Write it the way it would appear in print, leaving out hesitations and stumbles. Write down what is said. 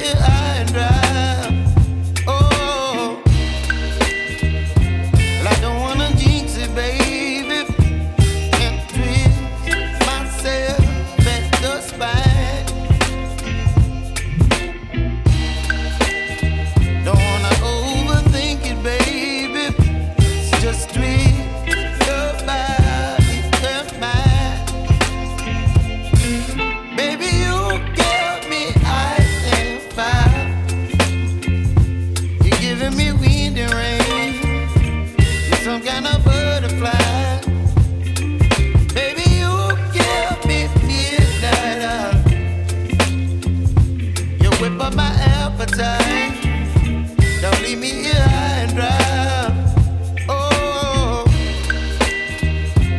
high and dry. Oh, well, I don't wanna jinx it, baby, and twist myself at the spine. Don't wanna overthink it, baby. It's just twist your body and mine. Baby, you give me ice and fire. You're giving me wind and rain. You're some kind of butterfly. Baby, you give me midnight. You whip up my appetite.